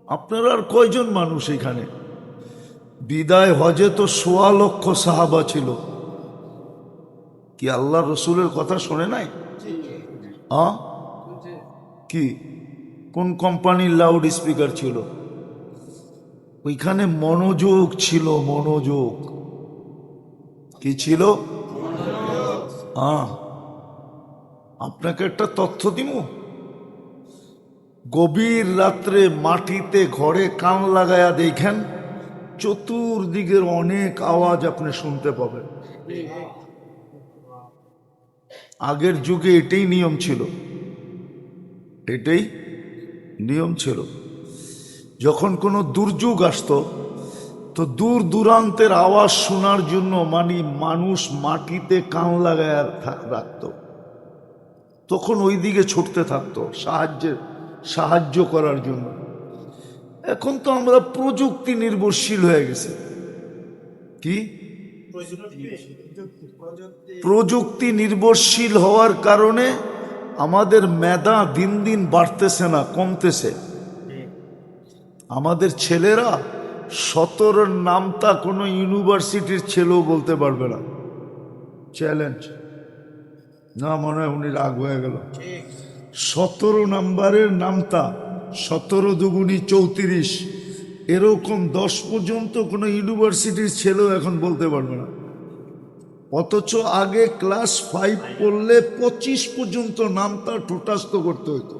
আপনারা আর কয়জন মানুষ এখানে? বিদায় হজে তো ১৬ লক্ষ সাহাবা ছিল। কি আল্লাহ রসুলের কথা শোনে নাই? কি কোন কোম্পানির লাউড স্পিকার ছিল? ওইখানে মনোযোগ ছিল, মনোযোগ। কি ছিল? আপনাকে একটা তথ্য দিব। গভীর রাত্রে মাটিতে ঘরে কান লাগায়া দেখেন, চতুর্দিকের অনেক আওয়াজ আপনি শুনতে পাবেন। আগের যুগে এটাই নিয়ম ছিল, এটাই নিয়ম ছিল। যখন কোনো দুর্যোগ আসতো তো দূর দূরান্তের আওয়াজ শোনার জন্য মানুষ মাটিতে কান লাগায় রাখত, তখন ওই দিকে ছুটতে থাকতো সাহায্য করার জন্য। এখন তো আমরা প্রযুক্তি নির্ভরশীল হয়ে গেছি। কি প্রযুক্তি নির্ভরশীল হওয়ার কারণে আমাদের মেধা দিন দিন বাড়তেছে না, কমতেছে। আমাদের ছেলেরা 17 নামতা কোনো ইউনিভার্সিটির ছেলেও বলতে পারবে না। চ্যালেঞ্জ না, মনে হয় উনি রাগ হয়ে গেল। 17 নাম্বারের নামতা, 17 দুগুণী 34, এরকম 10 পর্যন্ত কোনো ইউনিভার্সিটির ছেলেও এখন বলতে পারবে না। অথচ আগে ক্লাস 5 পড়লে 25 পর্যন্ত নামতা ঠোঁটাস্থ করতে হইতো।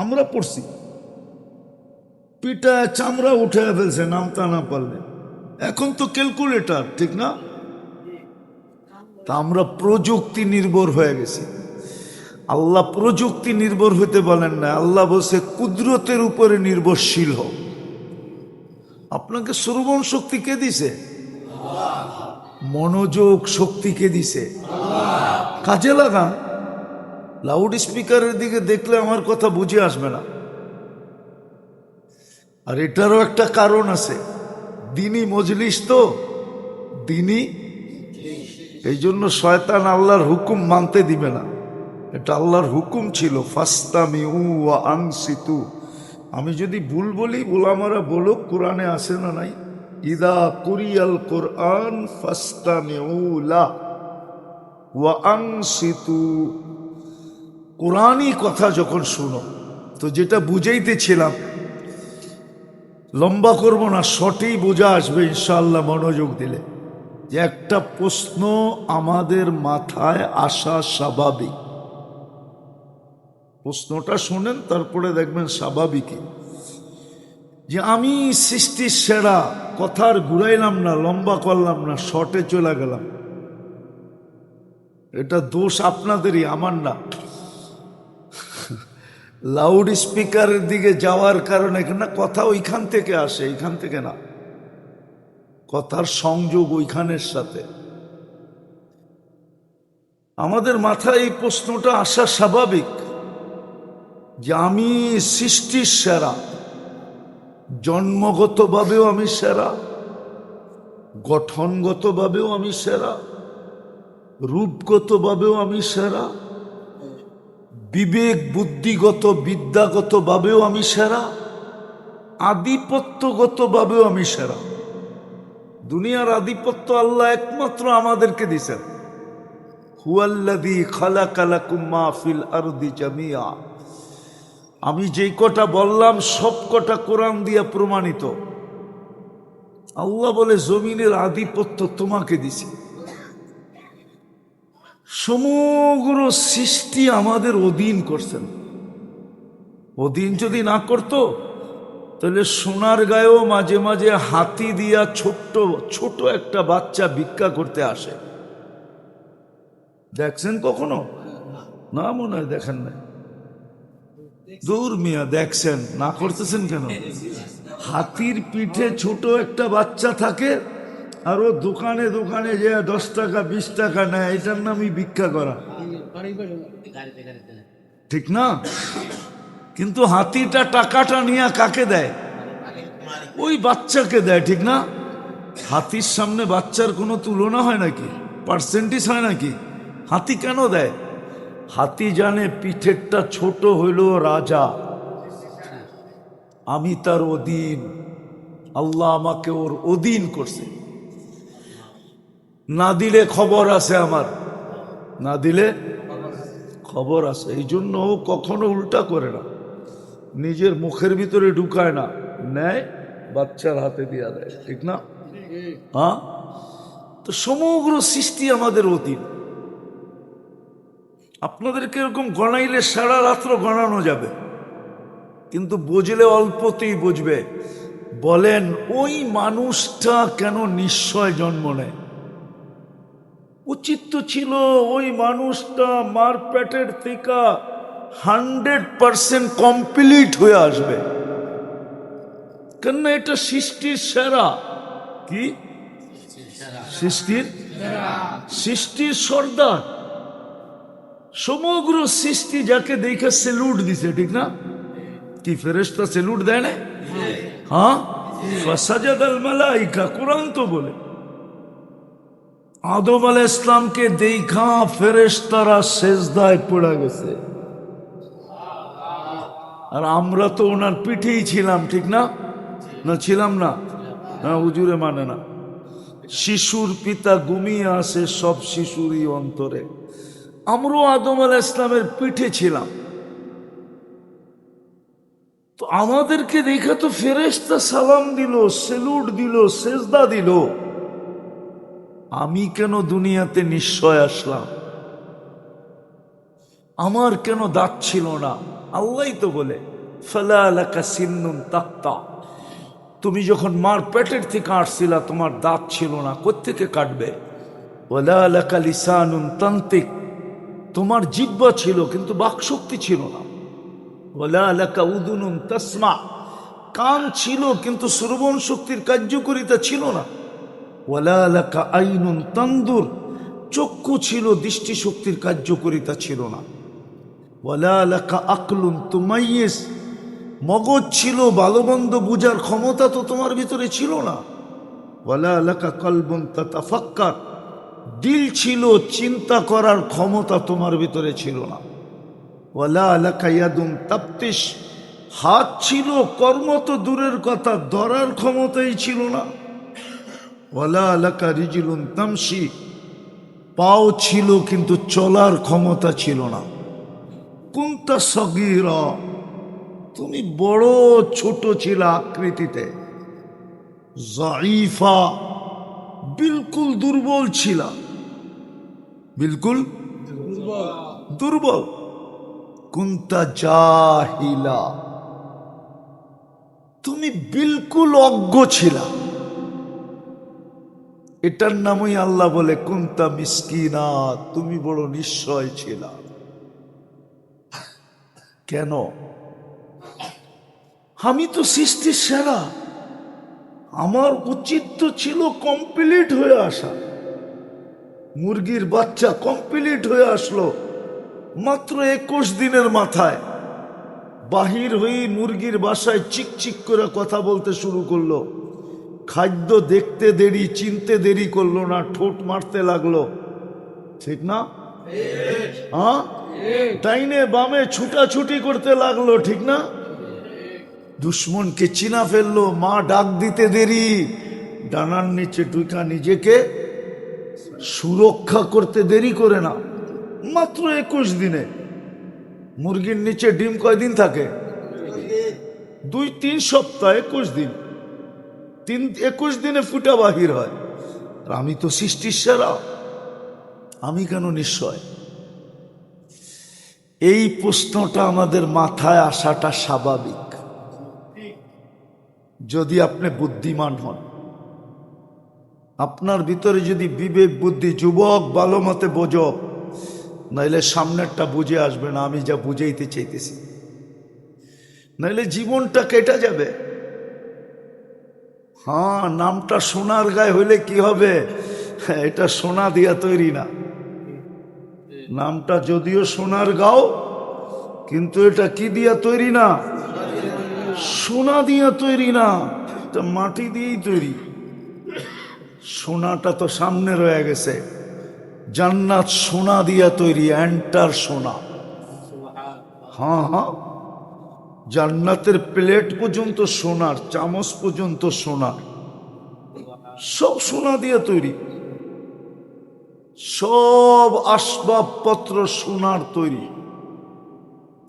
আমরা পড়ছি, পিটা চামড়া উঠে ফেলছে নামতা না পারলে। এখন তো ক্যালকুলেটর, ঠিক না? তা আমরা প্রযুক্তি নির্ভর হয়ে গেছি। আল্লাহ প্রযুক্তি নির্ভর হইতে বলেন না, আল্লাহ বলছে কুদরতের উপরে নির্ভরশীল হও। আপনাকে শ্রবণ শক্তি কে দিছে? মনোযোগ শক্তি কে দিছে? কাজে লাগান। লাউড স্পিকারের দিকে দেখলে আমার কথা বুঝে আসবে না। আর এটারও একটা কারণ আছে, দিনী মজলিস তো, দিনী, এই জন্য শয়তান আল্লাহর হুকুম মানতে দিবে না। এটা আল্লাহর হুকুম ছিল, ফাস্তামিউ ওয়া আনসিতু। আমি যদি ভুল বলি ওলামারা বলুক, কোরআনে আছে না নাই? ইদা কুরিয়াল কোরআন ফাস্তামিউ লাহু ওয়া আনসিতু। কোরআনই কথা যখন শুনো, তো যেটা বুঝাইতেছিলাম, লম্বা করব না, শর্টেই বোঝা আসবে ইনশাআল্লাহ মনোযোগ দিলে। যে একটা প্রশ্ন আমাদের মাথায় আসা স্বাভাবিক, প্রশ্নটা শোনেন তারপরে দেখবেন স্বাভাবিকই। যে আমি সৃষ্টির সেরা, কথার ঘুরাইলাম না, লম্বা করলাম না, শর্টে চলে গেলাম, এটা দোষ আপনাদেরই, আমার না। লাউড স্পিকারের দিকে যাওয়ার কারণে না, কথা ওইখান থেকে আসে, এইখান থেকে না। কথার সংযোগ ওইখানের সাথে। আমাদের মাথায় এই প্রশ্নটা আসা স্বাভাবিক যে আমি সৃষ্টির সেরা, জন্মগতভাবেও আমি সেরা, গঠনগতভাবেও আমি সেরা, রূপগতভাবেও আমি সেরা, বিবেক বুদ্ধিগত বিদ্যাগতভাবেও আমি সেরা, আধিপত্যগতভাবেও আমি সেরা। দুনিয়ার আধিপত্য আল্লাহ একমাত্র আমাদেরকে দিছেন। হুয়াল্লাযী খালাকা লাকুম মা ফিল আরদি জামিআ। আমি যেই কটা বললাম সব কটা কোরআন দিয়া প্রমাণিত। আল্লাহ বলে জমিনের আধিপত্য তোমাকে দিছি। সমগ্র সৃষ্টি আমাদের অধীন করছেন। অধীন যদি না করত তাহলে সোনার গায়েও মাঝে মাঝে হাতি দিয়া ছোট্ট ছোট একটা বাচ্চা ভিক্ষা করতে আসে। দেখছেন কখনো? না, মনে হয় দেখেন না। দূর মিয়া, দেখছেন না, করতেছেন কেন? হাতির পিঠে ছোট একটা বাচ্চা থাকে, আর ও দোকানে দোকানে যে 10 টাকা 20 টাকা নেয়, এটার নামই ভিক্ষা করা, ঠিক না? কিন্তু হাতিটা টাকাটা নিয়ে কাকে দেয়? ওই বাচ্চাকে দেয়, ঠিক না? হাতির সামনে বাচ্চার কোনো তুলনা হয় নাকি? পার্সেন্টেজ হয় নাকি? হাতি কেন দেয়? হাতি জানে পিঠেরটা ছোট হইল রাজা, আমি তার অধীন, আল্লাহ আমাকে ওর অধীন করছে। না দিলে খবর আছে আমার, না দিলে খবর আছে। এই জন্য ও কখনো উল্টা করে না, নিজের মুখের ভিতরে ঢুকায় না, নেয় বাচ্চার হাতে দিয়া দেয়, ঠিক না? হ্যাঁ, তো সমগ্র সৃষ্টি আমাদের অধীন। আপনাদেরকে এরকম গণাইলে সারা রাত্র গণানো যাবে, কিন্তু বুঝলে অল্পতেই বুঝবে। বলেন ওই মানুষটা কেন নিশ্চয় জন্ম নেয়? উচিত তো ছিল ওই মানুষটা মার পেটের থেকে 100% কমপ্লিট হয়ে আসবে, কেন? এটা সৃষ্টির সেরা। কি সৃষ্টির সর্দার, সমগ্র সৃষ্টি যাকে দেখে সেলুট দিছে, ঠিক না? কি ফেরেশতা সেলুট দেয় না? হ্যাঁ, ফাসাজাদাল মালাইকা, কুরআন তো বলে আদম আলাইহিস ইসলামকে দেখা ফেরেশতারা সেজদায় পড়ে গেছে। আর আমরা তো ওনার পিঠেই ছিলাম, ঠিক না? না ছিলাম না? হ্যাঁ, হুজুরে মানে না। শিশুর পিতা ঘুমিয়ে আসে সব শিশুরই অন্তরে। আমরাও আদম আলাইহিস ইসলামের পিঠে ছিলাম, তো আমাদেরকে দেখে তো ফেরেশতা সালাম দিল, সেলুট দিল, সেজদা দিল। আমি কেন দুনিয়াতে নিশ্চয় আসলাম? আমার কেন দাঁত ছিল না? আল্লাহই তো বলে ফালা লাকা সিন্নুন তাক্তা, তুমি যখন মার পেটের থেকে আসছিলা তোমার দাঁত ছিল না, কোত্থেকে কাটবে? ওয়ালা লাকা লিসানুন তান্তিক, তোমার জিহ্বা ছিল কিন্তু বাকশক্তি ছিল না। ওয়ালা লাকা উযুনুন তাসমা, কান ছিল কিন্তু শ্রবণ শক্তির কার্যকারিতা ছিল না। ওয়ালা লাকা আইনুন তানদুর, চক্ষু ছিল দৃষ্টি শক্তির কার্যকারিতা ছিল না। ওয়ালা লাকা আকলুন তুমাইয়িজ, মগজ ছিল ভালো মন্দ বুঝার ক্ষমতা তো তোমার ভিতরে ছিল না। ওয়ালা লাকা কলবুন তাতাফাক্কার, দিল ছিল চিন্তা করার ক্ষমতা তোমার ভিতরে ছিল না। ওয়ালা লাকা ইয়াদুন তাফতিশ, হাত ছিল, কর্ম তো দূরের কথা ধরার ক্ষমতাই ছিল না। ওয়ালা লাকা রিজলুন তামশি, পাও ছিল কিন্তু চলার ক্ষমতা ছিল না। কুনতা সগীরা, তুমি বড় ছোট ছিল আকৃতিতে। যাইফা, বিলকুল দুর্বল ছিল, বিলকুল দুর্বল। কুনতা জাহিলা, তুমি বিলকুল অজ্ঞ ছিল। এটার নামই আল্লাহ বলে কুনতা মিসকিনা, তুমি বড় নিশ্চয় ছিল। কেন? আমি তো সৃষ্টির সেরা, আমার উচিত তো ছিল কমপ্লিট হয়ে আসা। মুরগির বাচ্চা কমপ্লিট হয়ে আসলো মাত্র 21 দিনের মাথায়। বাহির হয়ে মুরগির বাসায় চিকচিক করে কথা বলতে শুরু করলো। খাদ্য দেখতে দেরি, চিনতে দেরি করলো না, ঠোঁট মারতে লাগলো, ঠিক না? হ্যাঁ, ডাইনে বামে ছুটাছুটি করতে লাগলো, ঠিক না? দুশ্মনকে চিনা ফেললো। মা ডাক দিতে দেরি, ডানার নিচে ঢুকা নিজেকে সুরক্ষা করতে দেরি করে না। মাত্র 21 দিনে। মুরগির নিচে ডিম কয়দিন থাকে? 2-3 সপ্তাহ, 21 দিন। 21 দিনে ফুটা বাহির হয়। আর আমি তো সৃষ্টির সেরা, আমি কেন নিশ্চয়? এই প্রশ্নটা আমাদের মাথায় আসাটা স্বাভাবিক, যদি আপনি বুদ্ধিমান হন। আপনার ভিতরে যদি বিবেক বুদ্ধি, যুবক ভালো মতে বোঝো, নাইলে সামনেরটা বুঝে আসবে না আমি যা বুঝাইতে চাইতেছি, নাইলে জীবনটা কেটে যাবে। হ্যাঁ, নামটা সোনার গায়ে হইলে কি হবে? এটা সোনা দিয়া তৈরি না। নামটা যদিও সোনার গাও, কিন্তু এটা কি দিয়া তৈরি না? সোনা দিয়া তৈরি না, এটা মাটি দিয়েই তৈরি। সোনাটা তো সামনে রয়ে গেছে। জান্নাত সোনা দিয়া তৈরি, এন্টার সোনা। হ্যাঁ হ্যাঁ, জান্নাতের প্লেট পর্যন্ত সোনার, চামচ পর্যন্ত সোনার, সব সোনা দিয়ে তৈরি, সব আসবাবপত্র সোনার তৈরি,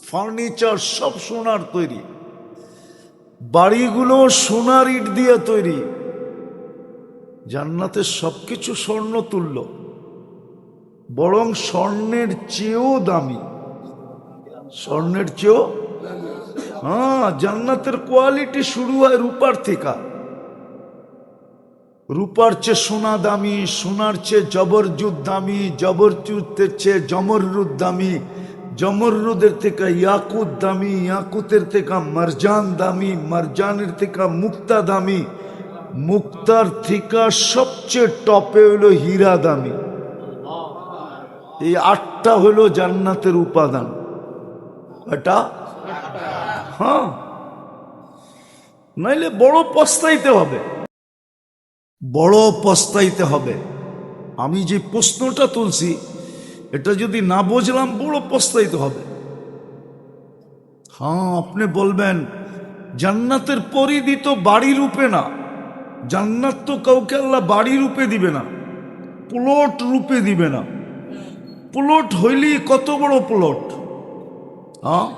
ফার্নিচার সব সোনার তৈরি, বাড়িগুলো সোনার ইট দিয়ে তৈরি। জান্নাতের সবকিছু স্বর্ণ তুল্য, বরং স্বর্ণের চেয়েও দামি, স্বর্ণের চেয়েও। হ্যাঁ, জান্নাতের কোয়ালিটি শুরু হয় রূপার থেকে। রূপার চেয়ে সোনা দামি, সোনার চেয়ে জবরজুদ দামি, জবরজুদের চেয়ে জমররুদ দামি, জমররুদের থেকে ইয়াকুত দামি, ইয়াকুতের থেকে মারজান দামি, মারজানের থেকে মুক্তা দামি, মুক্তার থেকে সবচেয়ে টপে হলো হীরা দামি। এই 8টা হলো জান্নাতের উপাদান। এটা হ্যাঁ, নাইলে বড় পস্তাইতে হবে, বড় পস্তাইতে হবে। আমি যে প্রশ্নটা তুলছি এটা যদি না বুঝলাম বড় পস্তাইতে হবে। হ্যাঁ, আপনি বলবেন জান্নাতের পরিধি তো বাড়ি রূপে না, জান্নাত তো কাউকে আল্লাহ বাড়ি রূপে দিবে না, প্লট রূপে দিবে না। প্লট হইলি কত বড় প্লট! হ্যাঁ,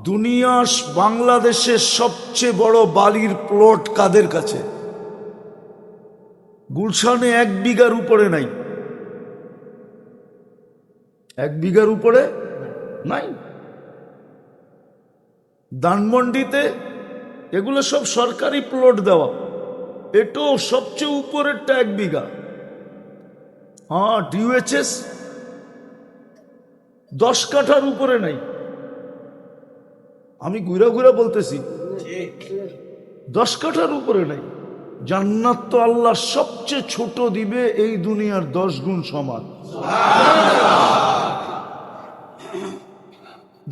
দুনিয়ার বাংলাদেশের সবচেয়ে বড় বাড়ির প্লট কাদের কাছে? গুলশানে 1 বিঘার উপরে নাই, 1 বিঘার উপরে নাই। ধানমন্ডিতে এগুলো সব সরকারি প্লট দেওয়া, এটাও সবচেয়ে উপরেরটা 1 বিঘা। হ্যাঁ, ডিউএইচএস 10 কাঠার উপরে নাই। আমি ঘুরা ঘুরা বলতেছি 10 কাঠার উপরে নাই। জান্নাত তো আল্লাহ সবচেয়ে ছোট দিবে, এই দুনিয়ার 10 গুণ সমান।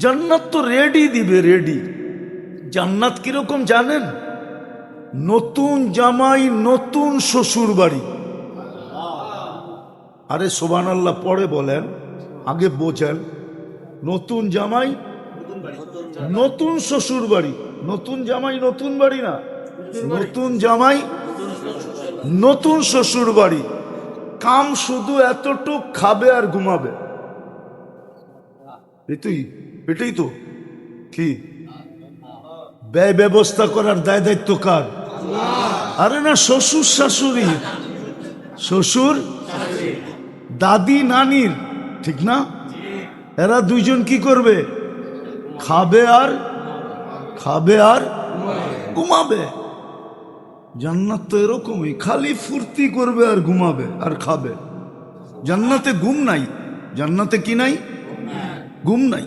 জান্নাত তো রেডি দিবে, রেডি। জান্নাত কিরকম জানেন? নতুন জামাই, নতুন শ্বশুর বাড়ি। আরে সুবহানাল্লাহ পরে বলেন, আগে বোঝেন। নতুন জামাই, নতুন শ্বশুর বাড়ি। নতুন জামাই নতুন বাড়ি না, নতুন জামাই নতুন শ্বশুর বাড়ি। কাম শুধু এতটুক, খাবে আর ঘুমাবে। এটাই তো কি ব্যয় ব্যবস্থা করার দায় দায়িত্ব কার? আরে না, শ্বশুর শাশুড়ি, শ্বশুর দাদি নানির, ঠিক না? এরা দুইজন কি করবে? খাবে আর ঘুমাবে। জান্নাত তো এরকমই, খালি ফুর্তি করবে আর ঘুমাবে আর খাবে। জান্নাতে ঘুম নাই। জান্নাতে কি নাই? ঘুম নাই।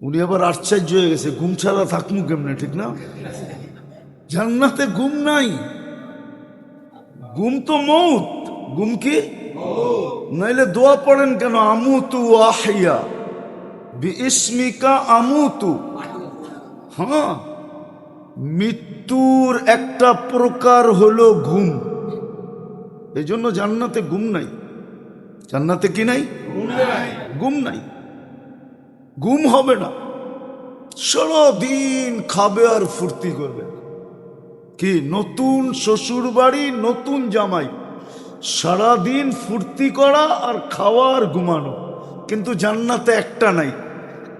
উনি আবার আশ্চর্য হয়ে গেছে, ঘুম ছাড়া থাকমু কেমনে, ঠিক না? জান্নাতে ঘুম নাই। ঘুম তো মৌত। ঘুম কি? নাইলে দোয়া পড়েন কেন? আমুতু আহিয়া বিইসমিকা আমুতু। হ্যাঁ, মৃত্যুর একটা প্রকার হলো ঘুম। এই জন্য জান্নাতে ঘুম নাই। জান্নাতে কি নাই? ঘুম নাই। ঘুম হবে না, সারাদিন খাবে আর ফুর্তি করবে। কি নতুন শ্বশুর বাড়ি, নতুন জামাই, সারাদিন ফুর্তি করা আর খাওয়া আর ঘুমানো। কিন্তু জান্নাতে একটা নাই,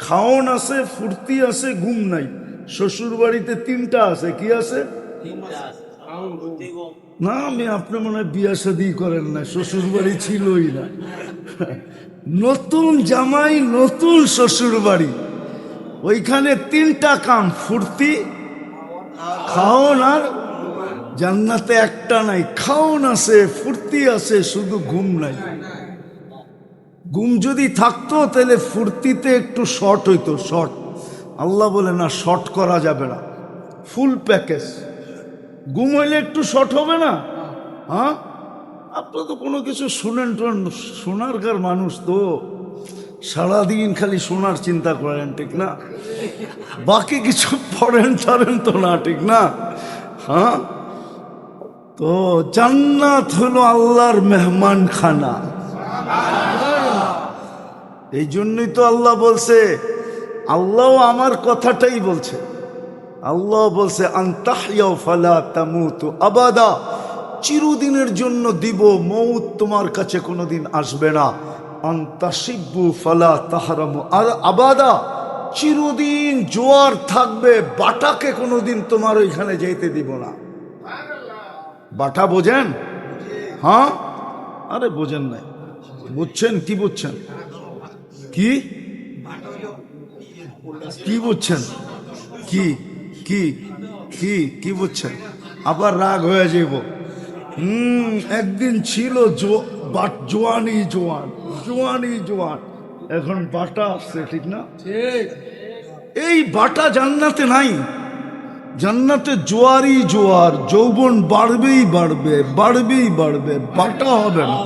খাওন আছে, ফুর্তি আছে, ঘুম নাই। শ্বশুর বাড়িতে 3টা আছে। কি আছে? না, আমি আপনি মনে হয় বিয়া শাদী করেন না, শ্বশুর বাড়ি ছিলই না। নতুন জামাই, নতুন শ্বশুর বাড়ি, ওইখানে 3টা কাম, ফুর্তি, খাওন আর। জান্নাতে একটা নাই, খাওন আছে, ফুর্তি আছে, শুধু ঘুম নাই। ঘুম যদি থাকতো তাহলে ফুর্তিতে একটু শর্ট হইতো, শর্ট। আল্লাহ বলে না, শর্ট করা যাবে না, ফুল প্যাকেজ। ঘুম হইলে একটু শর্ট হবে না? হ্যাঁ, আপনারা তো কোনো কিছু শুনেন, শোনারকার মানুষ তো সারাদিন খালি শোনার চিন্তা করেন, ঠিক না? বাকি কিছু পড়েন টারেন তো না, ঠিক না? হ্যাঁ, তো জান্নাত হলো আল্লাহর মেহমান খানা। এই জন্যই তো আল্লাহ বলছে আল্লাহ আমার কথাটাই বলছে। আল্লাহ বলছে আনতাহইয়া ফালা তামুতু আবাদা, চিরদিনের জন্য দিব, মৌত তোমার কাছে কোনোদিন আসবে না। আনতাশিব্বু ফালা তাহরামু আর আবাদা, চিরদিন জোয়ার থাকবে, বাটাকে কোনোদিন তোমার ওইখানে যেতে দিব না। বাটা বোঝেন? হ্যাঁ, আরে বোঝেন নাই, বুঝছেন? কি বুঝছেন? কি কি বুঝছেন? কি কি কি কি বুঝছেন? আবার রাগ হয়ে যাইব। একদিন ছিল জোয়ানি জোয়ান, জোয়ানি জোয়ান, এখন বাটা আসছে, ঠিক না? এই বাটা জান্নাতে নাই। জান্নাতে জোয়ারই জোয়ার, যৌবন বাড়বেই বাড়বে, বাড়বেই বাড়বে, বাটা হবে না।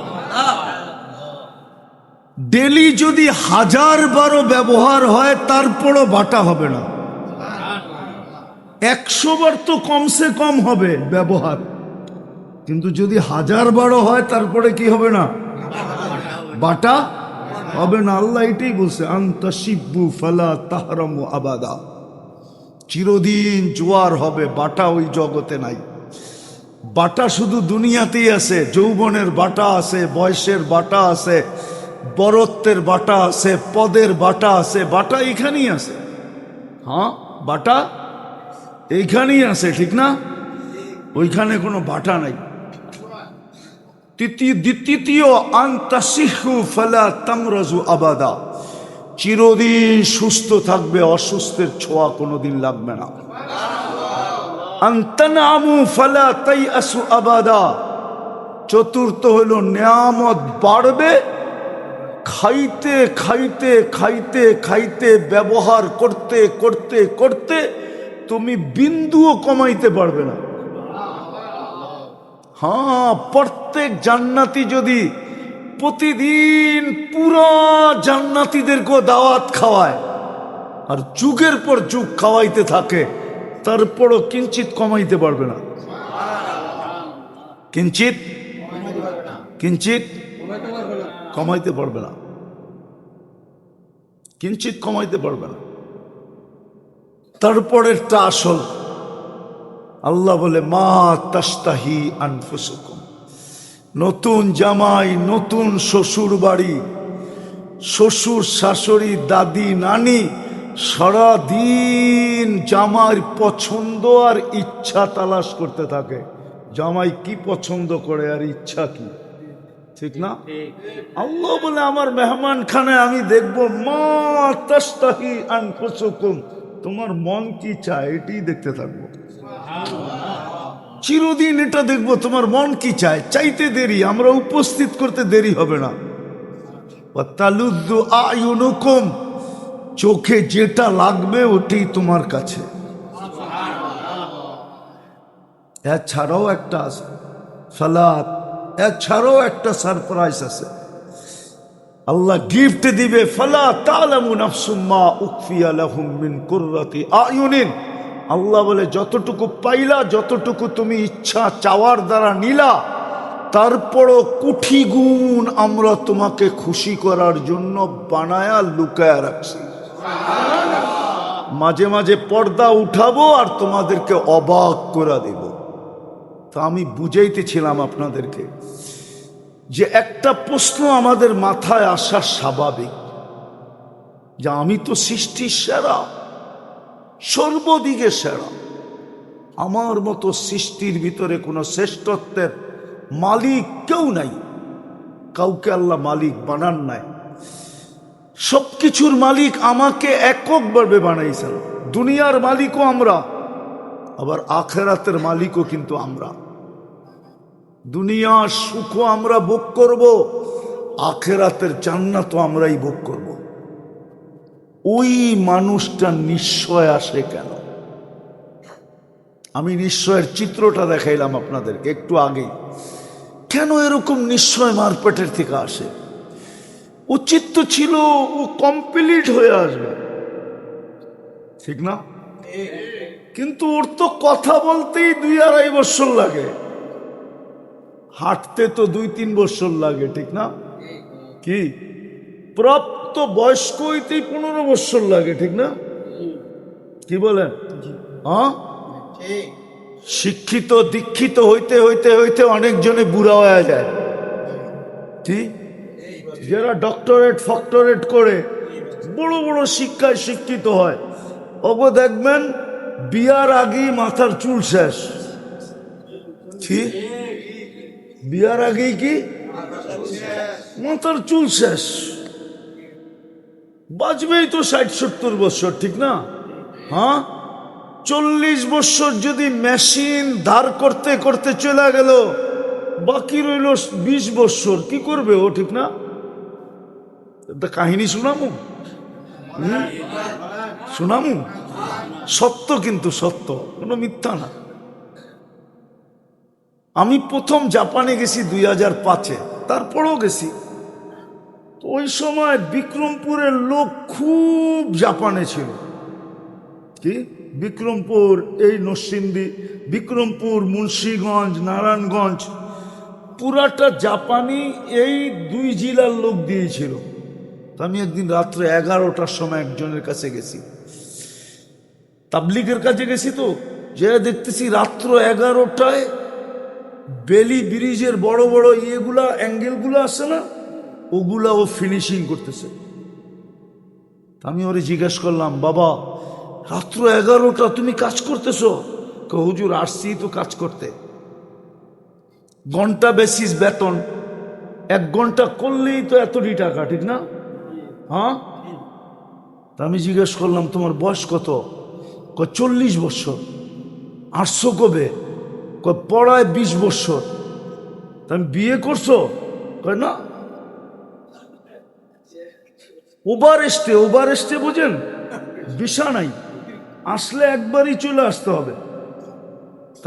ডেলি যদি 1000 বারও ব্যবহার হয় তারপরও বাটা হবে না। 100 বার তো কমসে কম হবে ব্যবহার, কিন্তু যদি 1000 বারও হয় তারপরে কি হবে না? বাটা হবে না। আল্লাহ এটাই বলছে আনতাশিব্বু ফালা তাহরামু আবাদা, চিরদিন জোয়ার হবে, বাটা ওই জগতে নাই। বাটা শুধু দুনিয়াতেই আছে। যৌবনের বাটা আছে, বয়সের বাটা আছে, বরত্বের বাটা আছে, পদের বাটা আছে, বাটা এখানেই আছে। হ্যাঁ, বাটা এইখানেই আছে, ঠিক না? ওইখানে কোনো বাটা নাই। তৃতীয় আনতাসিহু ফালা তামরাজু আবাদা, চিরদিন সুস্থ থাকবে, অসুস্থের ছোঁয়া কোনোদিন লাগবে না। আনতানামু ফালা তাইয়াসু আবাদা, চতুর্থ হলো নেয়ামত বাড়বে, খাইতে খাইতে খাইতে খাইতে ব্যবহার করতে করতে করতে তুমি বিন্দুও কমাইতে পারবে না। হ্যাঁ, প্রত্যেক জান্নাতি যদি প্রতিদিন পুরো জান্নাতীদেরকে দাওয়াত খাওয়ায় আর যুগের পর যুগ খাওয়াইতে থাকে, তারপরও কিঞ্চিত কমাইতে পারবে না। কিঞ্চিত কিঞ্চিত কমাইতে পারবে না, কিঞ্চিত কমাইতে পারবে না। তারপরেরটা আসল। আল্লাহ বলে মা তাশতাহি আনফুসুকুম, নতুন জামাই, নতুন শ্বশুর বাড়ি, শ্বশুর শাশুড়ি, দাদি নানি সারাদিন জামাইয়ের পছন্দ আর ইচ্ছা তালাশ করতে থাকে। জামাই কি পছন্দ করে আর ইচ্ছা কি, ঠিক না? আল্লাহ বলে আমার মেহমান খানে আমি দেখবো মা তাশতাহি আনফুসুকুম, তোমার মন কি চায় এটাই দেখতে থাকবো। চিরদিন এটা দেখবো তোমার মন কি চায়। চাইতে দেরি, আমরা উপস্থিত করতে দেরি হবে না। তালুদ্দু আয়ুনুকুম, চোখে যেটা লাগবে ওটাই তোমার কাছে। এছাড়াও একটা আছে সালাত, এছাড়াও একটা সারপ্রাইজ আছে। আল্লাহ গিফট দিবে ফালা তা'লামু নাফসুম মা উখফিয়া লাহুম মিন কুররাতি আয়ুনিন। আল্লাহ বলে যতটুকু পাইলা, যতটুকু তুমি ইচ্ছা চাওয়ার দ্বারা নিলা, তারপরও কোটি গুণ আমরা তোমাকে খুশি করার জন্য বানায়া লুকায়া রাখছি। মাঝে মাঝে পর্দা উঠাবো আর তোমাদেরকে অবাক করে দেব। তো আমি বুঝাইতেছিলাম আপনাদেরকে যে একটা প্রশ্ন আমাদের মাথায় আসা স্বাভাবিক, যে আমি তো সৃষ্টির সেরা, সর্বদিকে সেরা, আমার মতো সৃষ্টির ভিতরে কোনো শ্রেষ্ঠত্বের মালিক কেউ নাই। কাউকে আল্লাহ মালিক বানান নাই, সবকিছুর মালিক আমাকে এককভাবে বানাইছেন। দুনিয়ার মালিকও আমরা, আবার আখেরাতের মালিকও কিন্তু আমরা। দুনিয়ার সুখও আমরা ভোগ করব, আখেরাতের জান্নাতও আমরাই ভোগ করব। ওই মানুষটা নিশ্চয় আসে কেন? আমি নিশ্চয়ের চিত্রটা দেখাইলাম আপনাদেরকে একটু আগেই। কেন এরকম নিশ্চয় মারপেটের থেকে আসে? উচিত তো ছিল ও কমপ্লিট হয়ে আসবে, ঠিক না? কিন্তু ওর তো কথা বলতেই 2-2.5 বছর লাগে, হাঁটতে তো 2-3 বছর লাগে, ঠিক না? কি প্রাপ্ত তো বয়স্ক হইতেই 15 বছর লাগে, ঠিক না? কি বলেন? হ্যাঁ, শিক্ষিত দীক্ষিত হইতে হইতে হইতে অনেকজনে বুড়া হয়ে যায়। ঠিক, যারা ডক্টরেট ফক্টরেট করে বড় বড় শিক্ষায় শিক্ষিত হয়, ওগো দেখবেন বিয়ার আগেই মাথার চুল শেষ। ঠিক, বিয়ার আগেই কি মাথার চুল শেষ। বাঁচবেই তো 60-70 বছর, ঠিক না? হ্যাঁ, 40 বছর যদি মেশিন ধার করতে করতে চলে গেল, বাকি রইল 20 বছর, কি করবে ও, ঠিক না? একটা কাহিনী শোনামু, শোনামু, সত্য, কিন্তু সত্য, কোনো মিথ্যা না। আমি প্রথম জাপানে গেছি 2005-এ, তারপরেও গেছি। তো ওই সময় বিক্রমপুরের লোক খুব জাপানে ছিল। কি, বিক্রমপুর, এই নরসিংদী, বিক্রমপুর, মুন্সিগঞ্জ, নারায়ণগঞ্জ, পুরাটা জাপানি এই 2 জেলার লোক দিয়েছিল। তো আমি একদিন রাত্রে 11টার সময় একজনের কাছে গেছি, তাবলিগের কাছে গেছি। তো যে দেখতেছি রাত্র 11টায় বেলি ব্রিজের বড় বড় ইয়েগুলা, অ্যাঙ্গেলগুলো আছে না, ওগুলা ও ফিনিশিং করতেছে। আমি ওরে জিজ্ঞেস করলাম, বাবা রাত্র 11টা তুমি কাজ করতেছো? হুজুর আসছি তো কাজ করতে। ঘন্টা বেসিস বেতন, 1 ঘন্টা করলেই তো এতটি টাকা, ঠিক না? হ্যাঁ, আমি জিজ্ঞেস করলাম তোমার বয়স কত? 40 বছর। আসছো কবে? পড়ায় 20 বছর। তুমি বিয়ে করছো? না। ওভার স্টে বুঝেন, ভিসা নাই, আসলে একবারই চলে আসতে হবে।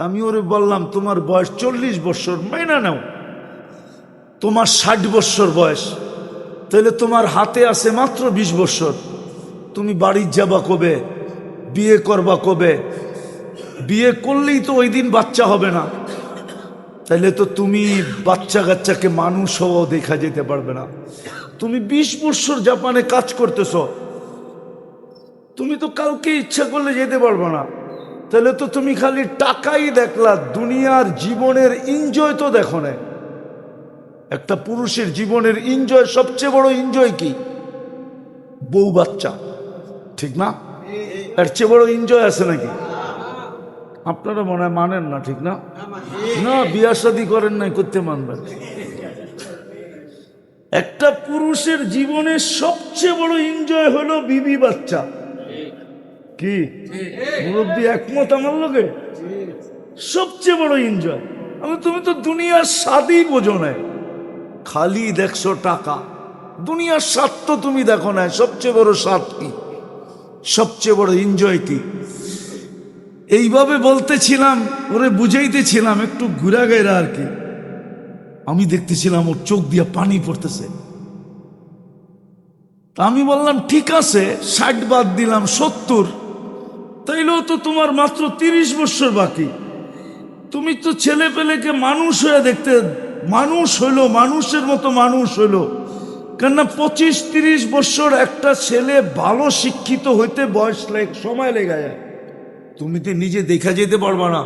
আমি ওরে বললাম তোমার বয়স 40 বছর, মাইনা নাও। তোমার 60 বছর বয়স, তাহলে তোমার হাতে আছে মাত্র 20 বছর। তুমি বাড়ি যাবা কবে? বিয়ে করবা কবে? বিয়ে করলেই তো ওই দিন বাচ্চা হবে না, তাইলে তো তুমি বাচ্চা কাচ্চাকে মানুষ হওয়া দেখা যেতে পারবে না। তুমি 20 বছর জাপানে কাজ করতেছ, তুমি তো কালকে ইচ্ছা করলে যেতে পারবে না। তাহলে তো তুমি খালি টাকাই দেখলা, দুনিয়ার জীবনের এনজয় তো দেখো না। একটা পুরুষের জীবনের এনজয়, সবচেয়ে বড় এনজয় কি? বউ বাচ্চা, ঠিক না? এর চেয়ে বড় এনজয় আছে নাকি? আপনারা মনে হয় মানেন না, ঠিক না? না, বিয়া শাদী করেন নাই, করতে মানবেন। একটা পুরুষের জীবনের সবচেয়ে বড় এনজয় হলো বিবি বাচ্চা। কি মুরব্বী একমত আমার লোকে? সবচেয়ে বড় এনজয়। তুমি তো দুনিয়ার স্বাদই বোঝো না, খালি দেখছো টাকা। দুনিয়ার স্বাদ তো তুমি দেখো না। সবচেয়ে বড় স্বাদ কি? সবচেয়ে বড় এনজয় কি? এইভাবে বলতেছিলাম, ওরে বুঝাইতেছিলাম, একটু ঘুরা গেরা আর কি। আমি দেখতেছিলাম ওর চোখ দিয়ে পানি পড়তেছে। আমি বললাম ঠিক আছে, 60 বাদ দিলাম, 70। তাইলেও তো তোমার মাত্র 30 বছর বাকি। তুমি তো ছেলে পেলেকে মানুষ হয়ে দেখতে, মানুষ হইলো, মানুষের মতো মানুষ হইলো। কেননা 25-30 বছর একটা ছেলে ভালো শিক্ষিত হইতে বয়স সময় লেগে যায়। তুমি তো নিজে দেখা যেতে পারবা না।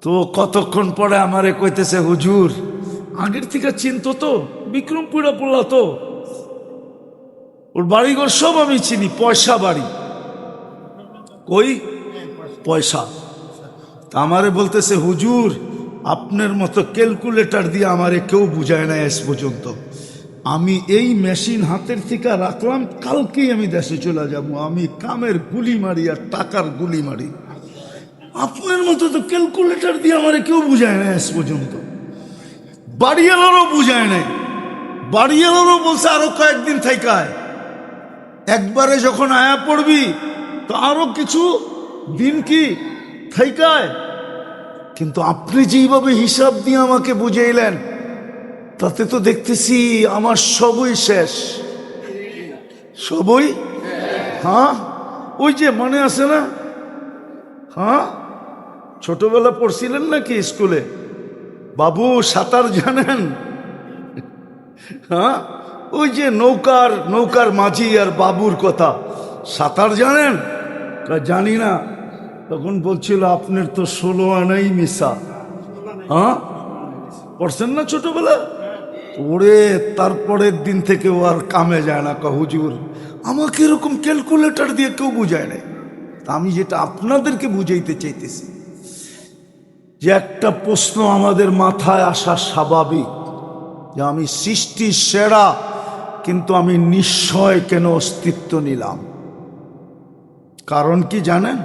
তো কতক্ষণ পরে আমারে কইতেছে, হুজুর আগের থেকে চিনতো তো, বিক্রমপুরা পড়লা তো, ওর বাড়িঘর সব আমি চিনি, পয়সা বাড়ি। কই? পয়সা। আমারে বলতেছে, হুজুর আপনার মতো ক্যালকুলেটর দিয়ে আমারে কেউ বুঝায় না আজ পর্যন্ত। আমি এই মেশিন হাতের থেকে রাখলাম, কালকেই আমি দেশে চলে যাব। আমি কামের গুলি মারি আর টাকার গুলি মারি। আপনার মতো তো ক্যালকুলেটর দিয়ে আমারে কেউ বুঝায় না আজ পর্যন্ত। বাড়িওয়ালারও বুঝায় নাই। বাড়িওয়ালারও বলছে আরো কয়েকদিন থাইকায়, একবারে যখন আয়া পড়বি তো আরো কিছু দিন কি থাইকায়। কিন্তু আপনি যেইভাবে হিসাব দিয়ে আমাকে বুঝাইলেন, তাতে তো দেখতেছি আমার সবই শেষ, সবই। হ্যাঁ, ওই যে মনে আছে না? হ্যাঁ, ছোটবেলা পড়ছিলেন নাকি স্কুলে, বাবু সাঁতার জানেন? হ্যাঁ, ওই যে নৌকার মাঝি আর বাবুর কথা, সাঁতার জানেন? জানি না। তখন বলছিল আপনার তো 16 আনাই মিশা। হ্যাঁ, পড়ছেন না ছোটবেলা? ওরে তারপরের দিন থেকে ও আর কামে যায় না। হুজুর আমাকে এরকম ক্যালকুলেটর দিয়ে কেউ বুঝায় নাই। আমি যেটা আপনাদেরকে বুঝাইতে চাইতেছি, যে একটা প্রশ্ন আমাদের মাথায় আসা স্বাভাবিক, যে আমি সৃষ্টির সেরা, কিন্তু আমি নিশ্চয় কেন অস্তিত্ব নিলাম? কারণ কি জানেন?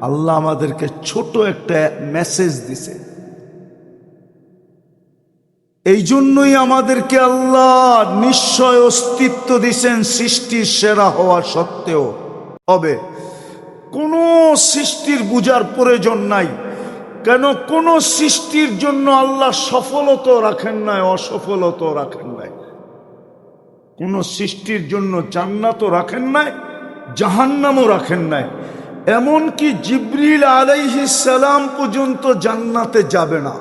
আল্লাহ আমাদেরকে ছোট একটা মেসেজ দিছে। এই জন্যই আমাদেরকে আল্লাহ নিশ্চয় অস্তিত্ব দিছেন সৃষ্টির সেরা হওয়া সত্ত্বেও। হবে কোনো সৃষ্টির বুঝার প্রয়োজন নাই। কেন? কোন সৃষ্টির জন্য আল্লাহ সফলতা রাখেন নাই, অসফলতা রাখেন নাই। কোন সৃষ্টির জন্য জান্নাতও রাখেন নাই, জাহান্নামও রাখেন নাই। এমনকি জিবরিল আলাইহিস সালাম পর্যন্ত জান্নাতে যাবে না।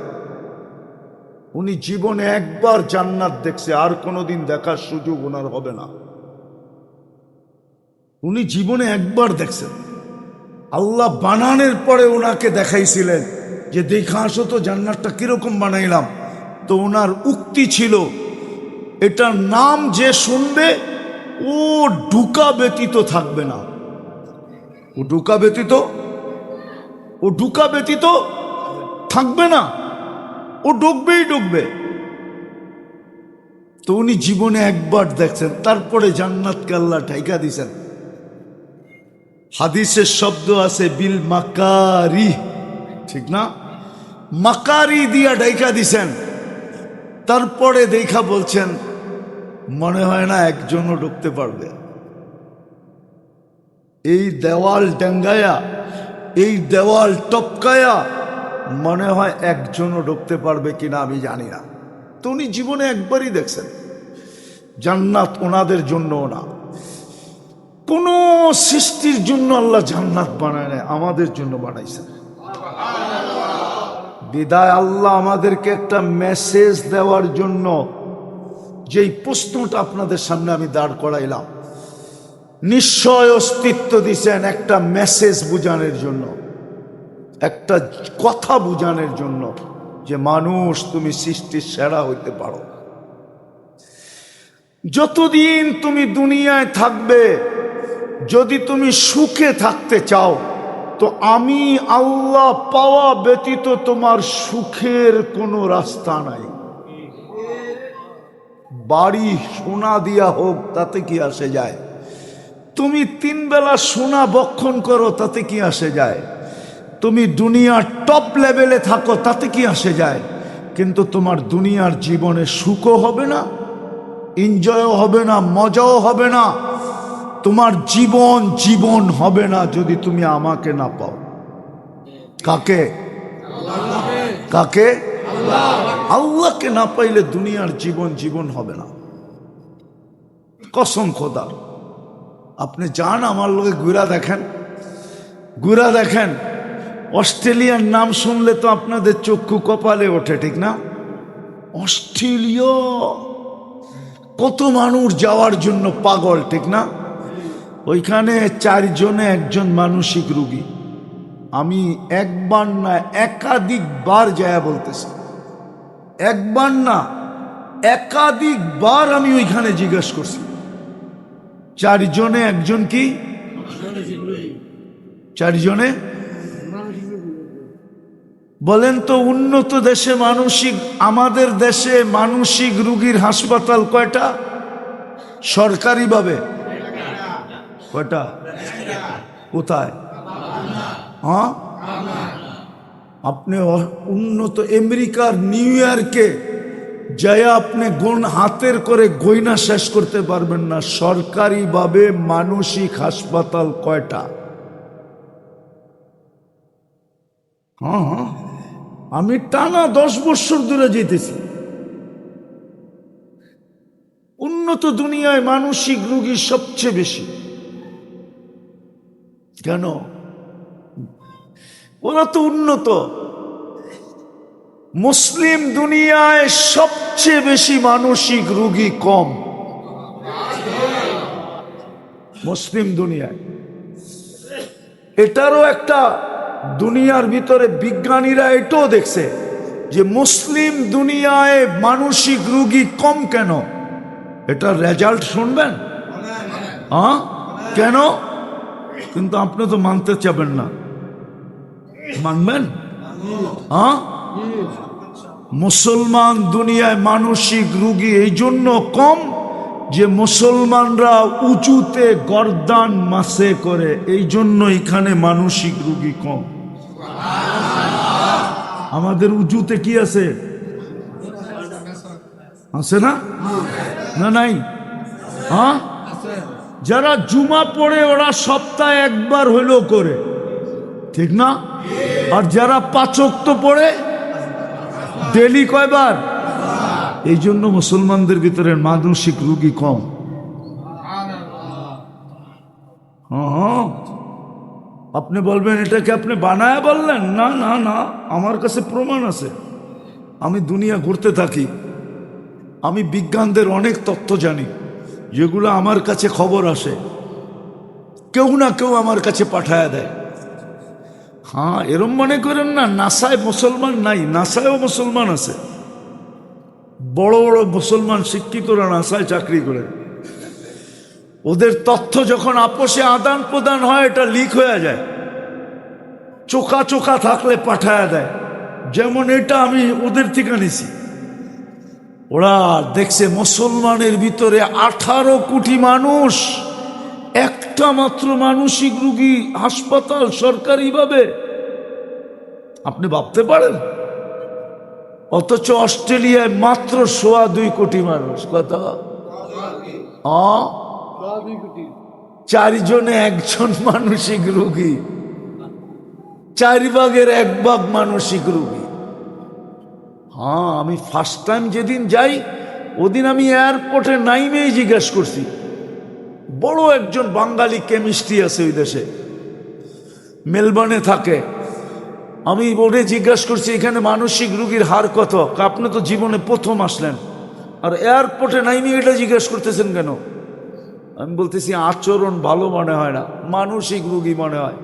উনি জীবনে একবার জান্নাত দেখছে, আর কোনোদিন দেখার সুযোগ ওনার হবে না। উনি জীবনে একবার দেখছেন। আল্লাহ বানানোর পরে ওনাকে দেখাইছিলেন যে দেখা আসো তো জান্নাতটা কিরকম বানাইলাম। তো ওনার উক্তি ছিল, এটার নাম যে শুনবে ও ঢুকা ব্যতীত থাকবে না। ও ঢুকা ব্যতীত থাকবে না, ও ঢুকবেই ঢুকবে। তো উনি জীবনে একবার দেখছেন, তারপরে জান্নাতকে আল্লাহ ঢাইকা দিছেন। হাদিসের শব্দ আছে বিল মাকারি, ঠিক না? মাকারি দিয়া ঢাইকা দিছেন। তারপরে দেখা বলছেন মনে হয় না একজনও ঢুকতে পারবে। এই দেওয়াল ডাঙ্গায়া, এই দেওয়াল টপকায়া মনে হয় একজনও ঢুকতে পারবে কিনা আমি জানি না। তো উনি জীবনে একবারই দেখছেন। জান্নাত ওনাদের জন্য না, কোন সৃষ্টির জন্য আল্লাহ জান্নাত বানায় না, আমাদের জন্য বানাইছেন। বিদায় আল্লাহ আমাদেরকে একটা মেসেজ দেওয়ার জন্য যেই প্রশ্নটা আপনাদের সামনে আমি দাঁড় করাইলাম, নিশ্চয় অস্তিত্ব দিছেন একটা মেসেজ বুঝানোর জন্য, একটা কথা বুঝানোর জন্য, যে মানুষ তুমি সৃষ্টির সেরা হইতে পারো। যতদিন তুমি দুনিয়ায় থাকবে, যদি তুমি সুখে থাকতে চাও, তো আমি আল্লাহ পাওয়া ব্যতীত তোমার সুখের কোনো রাস্তা নাই। বাড়ি সোনা দিয়া হোক তাতে কি আসে যায়? তুমি 3 বেলা সোনা বক্ষণ করো তাতে কি আসে যায়? তুমি দুনিয়ার টপ লেভেলে থাকো তাতে কি আসে যায়? কিন্তু তোমার দুনিয়ার জীবনে সুখও হবে না, এনজয়ও হবে না, মজাও হবে না। তোমার জীবন হবে না যদি তুমি আমাকে না পাও। কাকে? কাকে? আল্লাহকে না পাইলে দুনিয়ার জীবন হবে না। কসম খোদার। আপনি যান আমার লোকে ঘুরা দেখেন। অস্ট্রেলিয়ার নাম শুনলে তো আপনাদের চক্ষু কপালে ওঠে, ঠিক না? অস্ট্রেলিয়া কত মানুষ যাওয়ার জন্য পাগল, ঠিক না? ওইখানে 4 জনে 1জন মানসিক রোগী। আমি একবার না একাধিকবার যায়া বলতেছি, একবার না একাধিকবার আমি ওইখানে জিজ্ঞাসা করছি, 4 জনে 1জন কি? 4 জনে বলেন তো। উন্নত দেশে মানসিক, আমাদের দেশে মানসিক রোগীর হাসপাতাল কয়টা? সরকারি ভাবে কয়টা? কোথায়? হ্যাঁ, আপনি উন্নত আমেরিকার নিউ ইয়র্কে যাই আপনি হাতের করে গয়না শেষ করতে পারবেন না সরকারিভাবে মানসিক হাসপাতাল কয়টা। হ্যাঁ, আমি টানা 10 বছর দূরে যেতেছি। উন্নত দুনিয়ায় মানসিক রোগী সবচেয়ে বেশি। কেন? ওরা তো উন্নত। মুসলিম দুনিয়ায় সবচেয়ে বেশি মানসিক রোগী কম। মুসলিম দুনিয়ায়। এটারও একটা দুনিয়ার ভিতরে বিজ্ঞানীরা এটাও দেখছে যে মুসলিম দুনিয়ায় মানসিক রোগী কম কেন। এটা রেজাল্ট শুনবেন? হ্যাঁ, কেন? কিন্তু আপনি তো মানতে চাবেন না, মানবেন? হ্যাঁ, মুসলমান দুনিয়ায় মানসিক রোগী এই জন্য কম যে মুসলমানরা উঁচুতে গর্দান মাসে করে, এই জন্য এখানে মানসিক রোগী কম। আমাদের উঁচুতে কি আছে? আছে না? না নাই? হ্যাঁ, যারা জুমা পড়ে ওরা সপ্তাহে একবার হইলেও করে, ঠিক না? আর যারা 5 ওয়াক্ত পড়ে ডেলি কয়বার? এই জন্য মুসলমানদের ভিতরে মানসিক রোগী কম। হ্যাঁ, আপনি বলবেন এটাকে আপনি বানায় বললেন? না না না, আমার কাছে প্রমাণ আছে। আমি দুনিয়া ঘুরতে থাকি, আমি বিজ্ঞানদের অনেক তথ্য জানি, যেগুলো আমার কাছে খবর আসে, কেউ না কেউ আমার কাছে পাঠায় দেয়। হ্যাঁ, এরম মনে করেন না নাসায় মুসলমান নাই, নাসায়ও মুসলমান আছে। বড় বড় মুসলমান শিক্ষিতরা নাসায় চাকরি করে, ওদের তথ্য যখন আপোষে আদান প্রদান হয় এটা লিক হয়ে যায়, চোখা চোখা থাকলে পাঠায় দেয়। যেমন এটা আমি ওদের থেকে নিছি। ওরা দেখছে মুসলমানের ভিতরে 18 কোটি মানুষ, একটা মাত্র মানসিক রোগী হাসপাতাল সরকারিভাবে। আপনি ভাবতে পারেন? অথচ অস্ট্রেলিয়ায় মাত্র 2.25 কোটি মানুষ। কত? 4 জনে 1 জন মানসিক রোগী, 4 ভাগের 1 ভাগ মানসিক রোগী। হ্যাঁ, আমি ফার্স্ট টাইম যেদিন যাই ওদিন আমি এয়ারপোর্টে নাইমেই জিজ্ঞেস করছি, বড় একজন বাঙালি কেমিস্ট্রি আছে ওই দেশে, মেলবোর্নে থাকে। আমি ওরে জিজ্ঞাসা করছি এখানে মানসিক রোগীর হার কত? আপনি তো জীবনে প্রথম আসলেন আর এয়ারপোর্টে নাইমে এটা জিজ্ঞেস করতেছেন কেন? আমি বলতেছি আচরণ ভালো মনে হয় না, মানসিক রোগী মনে হয়।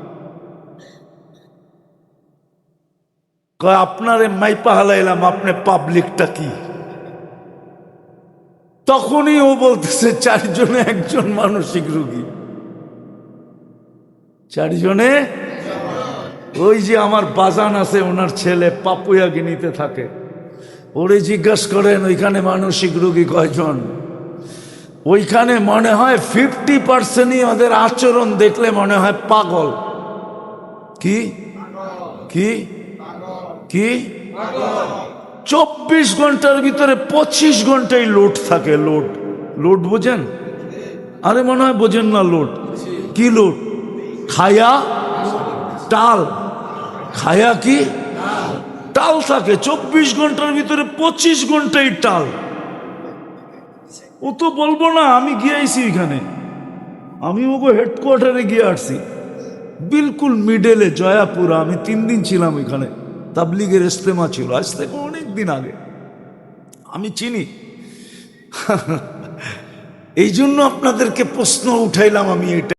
আপনারে মাইপা হালাইলাম, আপনি পাবলিকটা কি? তখনই ও বলতেছে 4 জনে 1 জন মানসিক রোগী। 4 জনে। ওই যে আমার বাজান আছে, ওনার ছেলে পাপুয়া গিনিতে থাকে, ওরে জিজ্ঞাসা করেন ওইখানে মানসিক রোগী কয়জন? ওইখানে মনে হয় 50%ই ওদের আচরণ দেখলে মনে হয় পাগল। কি কি কি? 24 ঘন্টার ভিতরে 25 ঘন্টায় লোড থাকে। লোড, লোড বোঝেন? আরে মনে হয় বোঝেন না। লোড কি? লোড খায়া টাল, খায়া কি টাল থাকে 24 ঘন্টার ভিতরে 25 ঘন্টায় টাল। ও তো বলবো না, আমি গিয়ে আইছি এখানে, আমি ওগো হেডকোয়ার্টারে গিয়ে আসছি, বিলকুল মিডেলে জয়াপুরা। আমি 3 দিন ছিলাম এখানে, তাবলিগের ইস্তেমা ছিল, আজ থেকে অনেক দিন আগে। আমি চিনি। এই জন্য আপনাদেরকে প্রশ্ন উঠাইলাম আমি এটা।